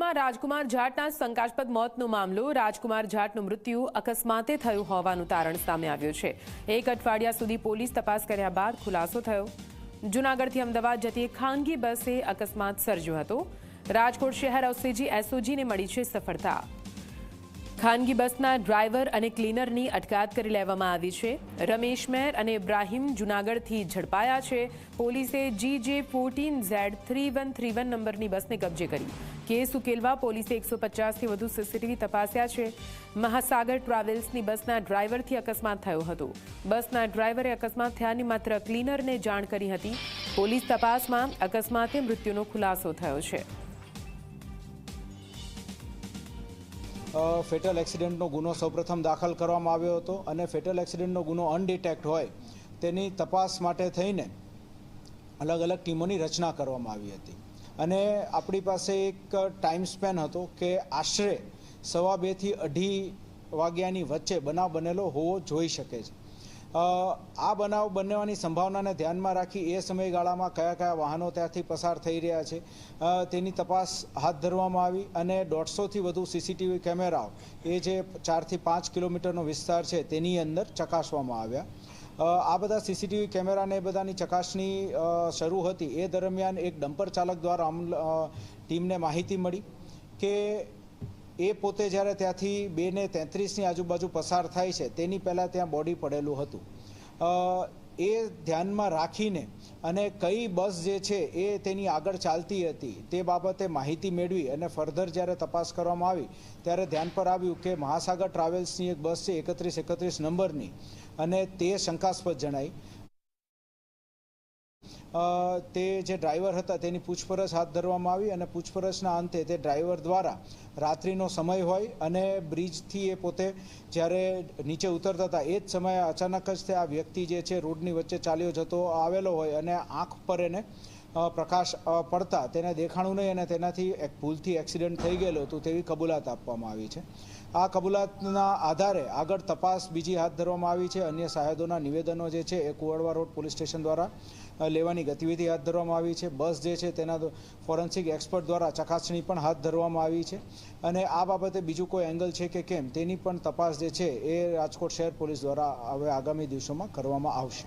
રાજકોટમાં રાજકુમાર જાટના શંકાસ્પદ મોતનો મામલો. રાજકુમાર જાટનું મૃત્યુ અકસ્માતે થયું હોવાનું તારણ સામે આવ્યું છે. એક અઠવાડિયા સુધી પોલીસ તપાસ કર્યા બાદ ખુલાસો થયો. જૂનાગઢથી અમદાવાદ જતી એક ખાનગી બસે અકસ્માત સર્જ્યો હતો. રાજકોટ શહેર એસઓજીને મળી છે સફળતા. ખાનગી બસના ડ્રાઈવર અને ક્લીનરની અટકાયત કરી લેવામાં આવી છે. રમેશ મેર અને ઇબ્રાહિમ જૂનાગઢથી ઝડપાયા છે. પોલીસે GJ14Z3131 નંબરની બસને કબજે કરી કેસ ઉકેલવા પોલીસે 150થી વધુ સીસીટીવી તપાસ્યા છે. મહાસાગર ટ્રાવેલ્સની બસના ડ્રાઈવરથી અકસ્માત થયો હતો. બસના ડ્રાઈવરે અકસ્માત થયાની માત્ર ક્લીનરને જાણ કરી હતી. પોલીસ તપાસમાં અકસ્માતે મૃત્યુનો ખુલાસો થયો છે. ફેટલ એક્સિડન્ટનો ગુનો સૌપ્રથમ દાખલ કરવામાં આવ્યો હતો અને ફેટલ એક્સિડન્ટનો ગુનો અનડિટેક્ટ હોય તેની તપાસ માટે થઈને અલગ અલગ ટીમોની રચના કરવામાં આવી હતી. અને આપણી પાસે એક ટાઈમ સ્પેન હતો કે આશરે 2:15 થી 2:30 વાગ્યાની વચ્ચે બનાવ બનેલો હોવો જોઈ શકે છે. આ બનાવ બનવાની સંભાવનાને ધ્યાનમાં રાખી એ સમયગાળામાં કયા કયા વાહનો ત્યાંથી પસાર થઈ રહ્યા છે તેની તપાસ હાથ ધરવામાં આવી અને 150થી વધુ સીસીટીવી કેમેરાઓ એ જે 4 થી 5 કિલોમીટરનો વિસ્તાર છે તેની અંદર ચકાસવામાં આવ્યા. આ બધા સીસીટીવી કેમેરાને એ બધાની ચકાસણી શરૂ હતી એ દરમિયાન એક ડમ્પર ચાલક દ્વારા ટીમને માહિતી મળી કે એ પોતે જ્યારે ત્યાંથી 2:33ની આજુબાજુ પસાર થાય છે તેની પહેલાં ત્યાં બોડી પડેલું હતું. એ ધ્યાનમાં રાખીને અને કઈ બસ જે છે એ તેની આગળ ચાલતી હતી તે બાબતે માહિતી મેળવી અને ફર્ધર જ્યારે તપાસ કરવામાં આવી ત્યારે ધ્યાન પર આવ્યું કે મહાસાગર ટ્રાવેલ્સની એક બસ છે 3131 નંબરની અને તે શંકાસ્પદ જણાઈ. તે જે ડ્રાઈવર હતા તેની પૂછપરછ હાથ ધરવામાં આવી અને પૂછપરછના અંતે તે ડ્રાઈવર દ્વારા રાત્રિનો સમય હોય અને બ્રિજથી એ પોતે જ્યારે નીચે ઉતરતા હતા એ જ સમયે અચાનક જ તે આ વ્યક્તિ જે છે રોડની વચ્ચે ચાલ્યો જતો આવેલો હોય અને આંખ પર એને પ્રકાશ પડતા તેને દેખાણું નહીં અને તેનાથી એક ભૂલથી એક્સિડન્ટ થઈ ગયેલો હતું તેવી કબૂલાત આપવામાં આવી છે. આ કબૂલાતના આધારે આગળ તપાસ બીજી હાથ ધરવામાં આવી છે. અન્ય સાહેદોના નિવેદનો જે છે એ કુવાડવા રોડ પોલીસ સ્ટેશન દ્વારા લેવાની ગતિવિધિ હાથ ધરવામાં આવી છે. બસ જે છે તેના ફોરેન્સિક એક્સપર્ટ દ્વારા ચકાસણી પણ હાથ ધરવામાં આવી છે અને આ બાબતે બીજું કોઈ એંગલ છે કે કેમ તેની પણ તપાસ જે છે એ રાજકોટ શહેર પોલીસ દ્વારા હવે આગામી દિવસોમાં કરવામાં આવશે.